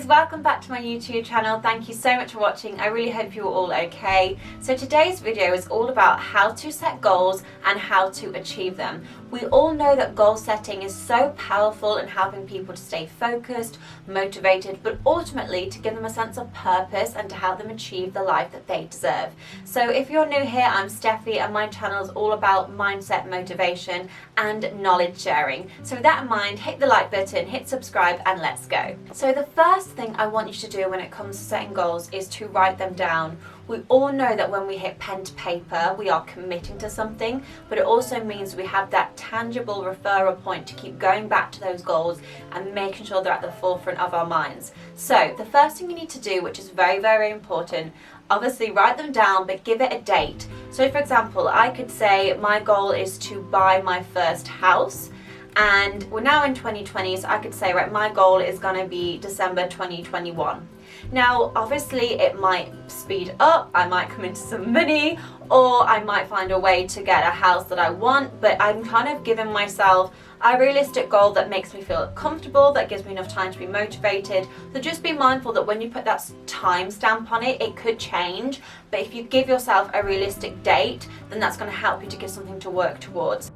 welcome back to my YouTube channel. Thank you so much for watching. I really hope you're all okay. So today's video is all about how to set goals and how to achieve them. We all know that goal setting is so powerful in helping people to stay focused, motivated, but ultimately to give them a sense of purpose and to help them achieve the life that they deserve. So if you're new here, I'm Steffi and my channel is all about mindset, motivation and knowledge sharing. So with that in mind, hit the like button, hit subscribe and let's go. So the first thing I want you to do when it comes to setting goals is to write them down. We all know that when we hit pen to paper, we are committing to something, but it also means we have that tangible referral point to keep going back to those goals and making sure they're at the forefront of our minds. So the first thing you need to do, which is very, very important, obviously write them down, but give it a date. So for example, I could say my goal is to buy my first house. And we're now in 2020, so I could say, right, my goal is going to be December 2021. Now, obviously, it might speed up, I might come into some money, or I might find a way to get a house that I want, but I'm kind of giving myself a realistic goal that makes me feel comfortable, that gives me enough time to be motivated. So just be mindful that when you put that time stamp on it, it could change, but if you give yourself a realistic date, then that's going to help you to give something to work towards.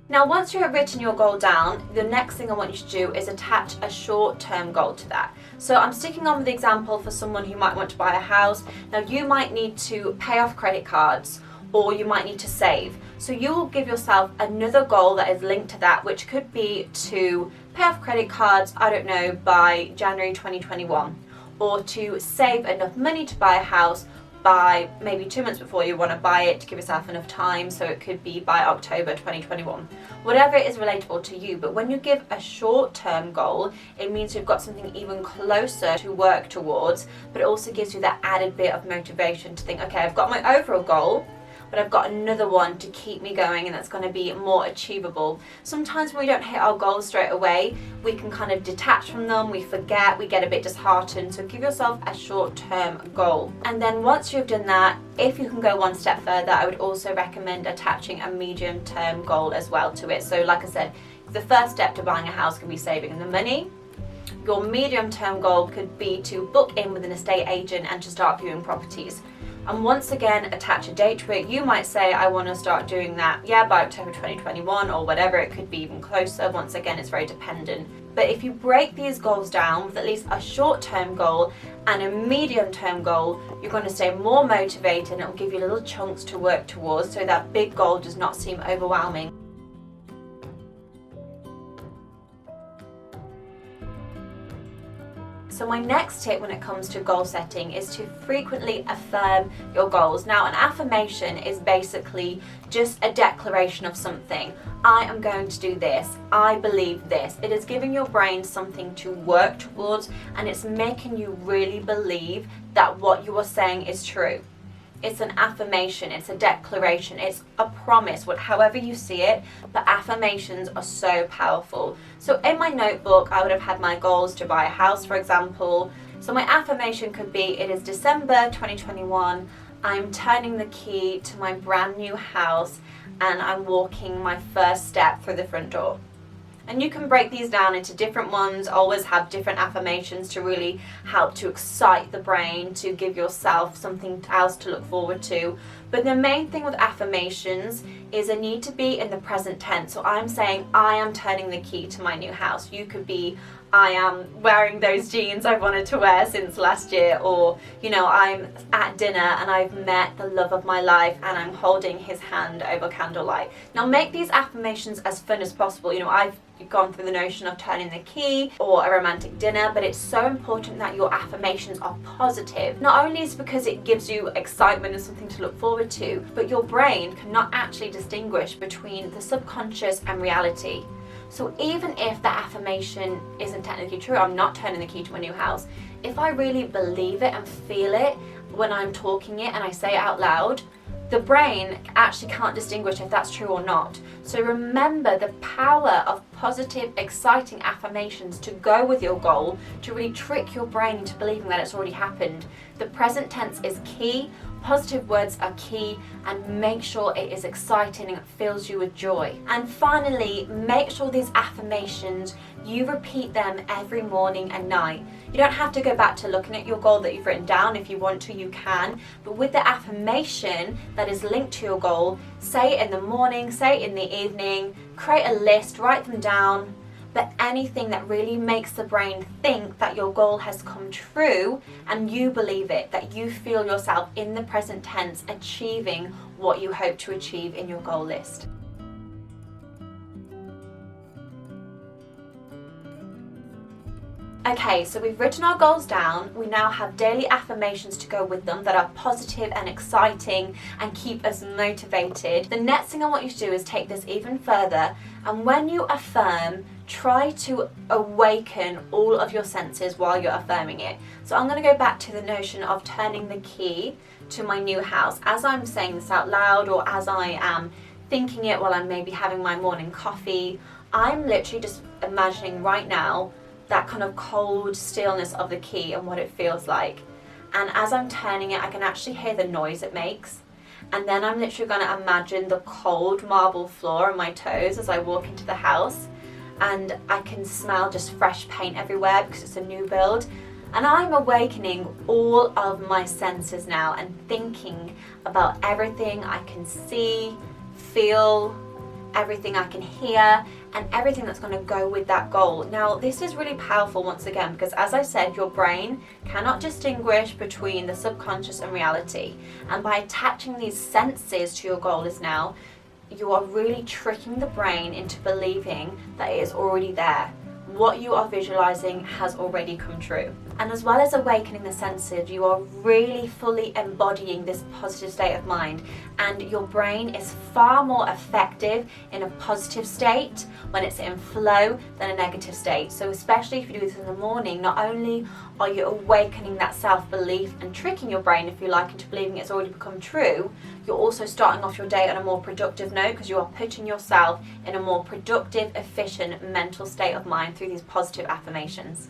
Now, once you have written your goal down, the next thing I want you to do is attach a short-term goal to that. So I'm sticking on with the example for someone who might want to buy a house. Now, you might need to pay off credit cards or you might need to save. So you will give yourself another goal that is linked to that, which could be to pay off credit cards, I don't know, by January 2021, or to save enough money to buy a house by maybe 2 months before you want to buy it to give yourself enough time, so it could be by October 2021. Whatever is relatable to you, but when you give a short-term goal, it means you've got something even closer to work towards, but it also gives you that added bit of motivation to think, okay, I've got my overall goal, but I've got another one to keep me going and that's going to be more achievable. Sometimes when we don't hit our goals straight away, we can kind of detach from them, we forget, we get a bit disheartened, so give yourself a short-term goal. And then once you've done that, if you can go one step further, I would also recommend attaching a medium-term goal as well to it. So like I said, the first step to buying a house can be saving the money. Your medium-term goal could be to book in with an estate agent and to start viewing properties. And once again, attach a date to it. You might say, I want to start doing that, by October 2021 or whatever. It could be even closer. Once again, it's very dependent. But if you break these goals down with at least a short-term goal and a medium-term goal, you're going to stay more motivated and it will give you little chunks to work towards so that big goal does not seem overwhelming. So my next tip when it comes to goal setting is to frequently affirm your goals. Now, an affirmation is basically just a declaration of something. I am going to do this. I believe this. It is giving your brain something to work towards and it's making you really believe that what you are saying is true. It's an affirmation, it's a declaration, it's a promise, however you see it, but affirmations are so powerful. So in my notebook, I would have had my goals to buy a house, for example. So my affirmation could be, it is December 2021, I'm turning the key to my brand new house and I'm walking my first step through the front door. And you can break these down into different ones, always have different affirmations to really help to excite the brain, to give yourself something else to look forward to. But the main thing with affirmations is they need to be in the present tense. So I'm saying, I am turning the key to my new house. You could be, I am wearing those jeans I've wanted to wear since last year, or, I'm at dinner and I've met the love of my life and I'm holding his hand over candlelight. Now make these affirmations as fun as possible. I've gone through the notion of turning the key or a romantic dinner, but it's so important that your affirmations are positive. Not only is it because it gives you excitement and something to look forward to, but your brain cannot actually distinguish between the subconscious and reality. So even if the affirmation isn't technically true, I'm not turning the key to my new house, if I really believe it and feel it when I'm talking it and I say it out loud, the brain actually can't distinguish if that's true or not. So remember the power of positive, exciting affirmations to go with your goal, to really trick your brain into believing that it's already happened. The present tense is key. Positive words are key, and make sure it is exciting and it fills you with joy. And finally, make sure these affirmations, you repeat them every morning and night. You don't have to go back to looking at your goal that you've written down. If you want to, you can. But with the affirmation that is linked to your goal, say it in the morning, say it in the evening, create a list, write them down. But anything that really makes the brain think that your goal has come true and you believe it, that you feel yourself in the present tense achieving what you hope to achieve in your goal list. Okay, so we've written our goals down. We now have daily affirmations to go with them that are positive and exciting and keep us motivated. The next thing I want you to do is take this even further, and when you affirm, try to awaken all of your senses while you're affirming it. So I'm going to go back to the notion of turning the key to my new house. As I'm saying this out loud, or as I am thinking it while I'm maybe having my morning coffee, I'm literally just imagining right now that kind of cold stillness of the key and what it feels like. And as I'm turning it, I can actually hear the noise it makes. And then I'm literally going to imagine the cold marble floor on my toes as I walk into the house. And I can smell just fresh paint everywhere because it's a new build. And I'm awakening all of my senses now and thinking about everything I can see, feel, everything I can hear, and everything that's going to go with that goal. Now, this is really powerful once again, because as I said, your brain cannot distinguish between the subconscious and reality. And by attaching these senses to your goal is now, you are really tricking the brain into believing that it is already there. What you are visualizing has already come true. And as well as awakening the senses, you are really fully embodying this positive state of mind, and your brain is far more effective in a positive state when it's in flow than a negative state. So especially if you do this in the morning, not only are you awakening that self-belief and tricking your brain, if you like, into believing it's already become true, you're also starting off your day on a more productive note, because you are putting yourself in a more productive, efficient mental state of mind through these positive affirmations.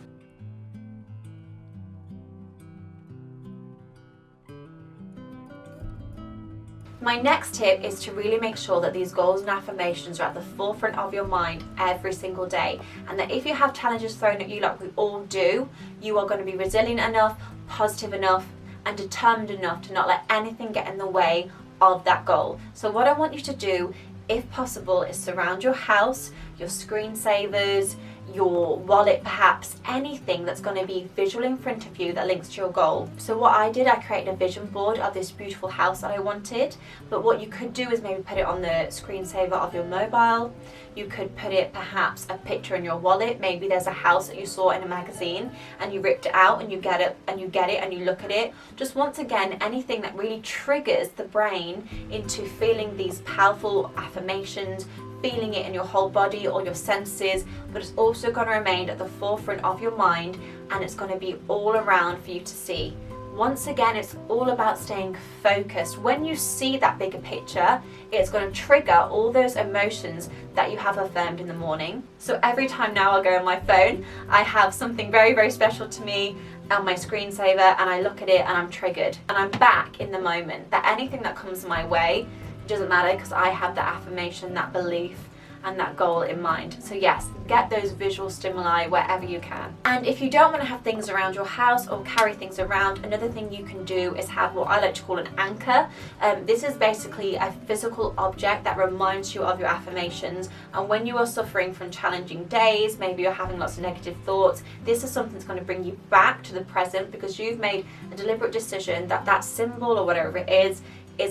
My next tip is to really make sure that these goals and affirmations are at the forefront of your mind every single day, and that if you have challenges thrown at you like we all do, you are going to be resilient enough, positive enough, and determined enough to not let anything get in the way of that goal. So what I want you to do, if possible, is surround your house, your screensavers, your wallet, perhaps anything that's going to be visual in front of you that links to your goal. So what I did, I created a vision board of this beautiful house that I wanted, but what you could do is maybe put it on the screensaver of your mobile. You could put it, perhaps, a picture in your wallet. Maybe there's a house that you saw in a magazine and you ripped it out and you get it and you look at it. Just once again, anything that really triggers the brain into feeling these powerful affirmations, feeling it in your whole body or your senses, but it's also going to remain at the forefront of your mind, and it's going to be all around for you to see. Once again, it's all about staying focused. When you see that bigger picture, it's going to trigger all those emotions that you have affirmed in the morning. So every time now I go on my phone, I have something very, very special to me on my screensaver, and I look at it and I'm triggered and I'm back in the moment. That anything that comes my way, doesn't matter, because I have that affirmation, that belief, and that goal in mind. So yes, get those visual stimuli wherever you can. And if you don't want to have things around your house or carry things around, another thing you can do is have what I like to call an anchor. This is basically a physical object that reminds you of your affirmations. And when you are suffering from challenging days, maybe you're having lots of negative thoughts, this is something that's going to bring you back to the present, because you've made a deliberate decision that that symbol or whatever it is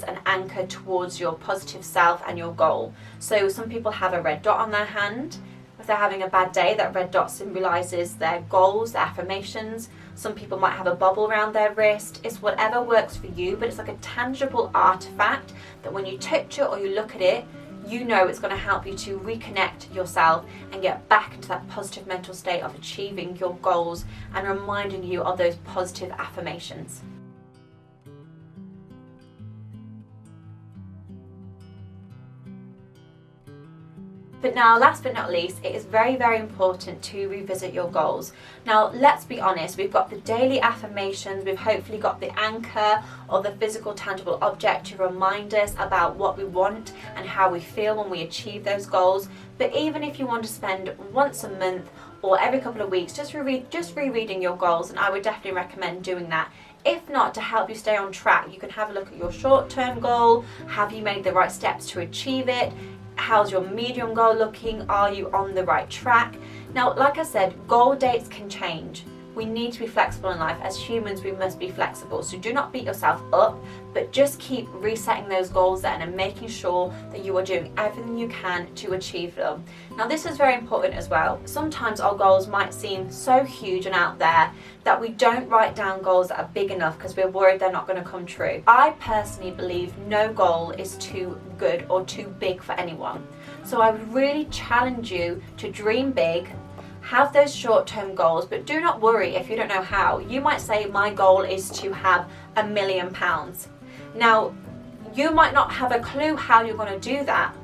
an anchor towards your positive self and your goal. So some people have a red dot on their hand. If they're having a bad day, that red dot symbolizes their goals, their affirmations. Some people might have a bubble around their wrist. It's whatever works for you, but it's like a tangible artifact that when you touch it or you look at it, you know it's going to help you to reconnect yourself and get back into that positive mental state of achieving your goals and reminding you of those positive affirmations. But now, last but not least, it is very, very important to revisit your goals. Now, let's be honest, we've got the daily affirmations, we've hopefully got the anchor or the physical, tangible object to remind us about what we want and how we feel when we achieve those goals. But even if you want to spend once a month or every couple of weeks just rereading your goals, and I would definitely recommend doing that. If not, to help you stay on track, you can have a look at your short-term goal. Have you made the right steps to achieve it? How's your medium goal looking? Are you on the right track? Now, like I said, goal dates can change. We need to be flexible in life. As humans, we must be flexible. So do not beat yourself up, but just keep resetting those goals then and making sure that you are doing everything you can to achieve them. Now, this is very important as well. Sometimes our goals might seem so huge and out there that we don't write down goals that are big enough because we're worried they're not going to come true. I personally believe no goal is too good or too big for anyone. So I would really challenge you to dream big. Have those short-term goals, but do not worry if you don't know how. You might say, my goal is to have £1 million. Now, you might not have a clue how you're going to do that,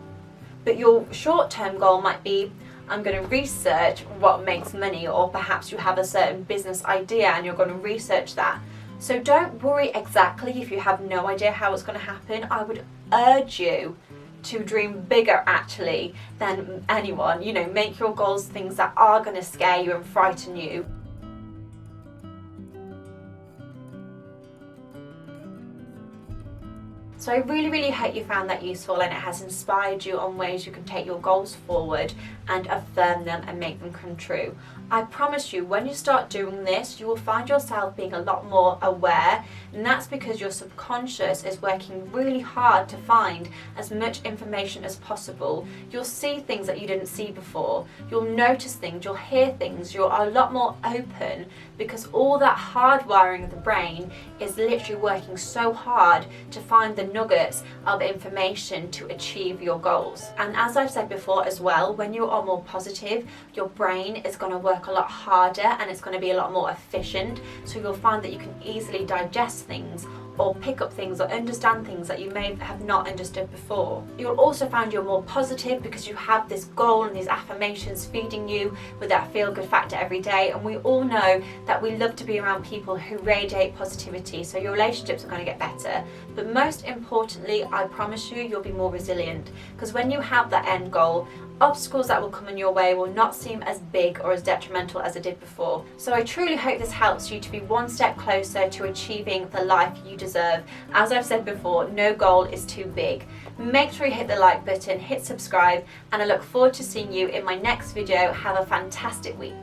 but your short-term goal might be, I'm going to research what makes money, or perhaps you have a certain business idea and you're going to research that. So don't worry exactly if you have no idea how it's going to happen. I would urge you to dream bigger actually than anyone. You know, make your goals things that are going to scare you and frighten you. So I really, really hope you found that useful and it has inspired you on ways you can take your goals forward and affirm them and make them come true. I promise you, when you start doing this, you will find yourself being a lot more aware, and that's because your subconscious is working really hard to find as much information as possible. You'll see things that you didn't see before. You'll notice things, you'll hear things, you're a lot more open because all that hardwiring of the brain is literally working so hard to find the nuggets of information to achieve your goals. And as I've said before as well, when you are more positive, your brain is going to work a lot harder and it's going to be a lot more efficient, so you'll find that you can easily digest things or pick up things or understand things that you may have not understood before. You'll also find you're more positive because you have this goal and these affirmations feeding you with that feel-good factor every day, and we all know that we love to be around people who radiate positivity, so your relationships are going to get better. But most importantly, I promise you, you'll be more resilient, because when you have that end goal, obstacles that will come in your way will not seem as big or as detrimental as it did before. So I truly hope this helps you to be one step closer to achieving the life you deserve. As I've said before, no goal is too big. Make sure you hit the like button, hit subscribe, and I look forward to seeing you in my next video. Have a fantastic week.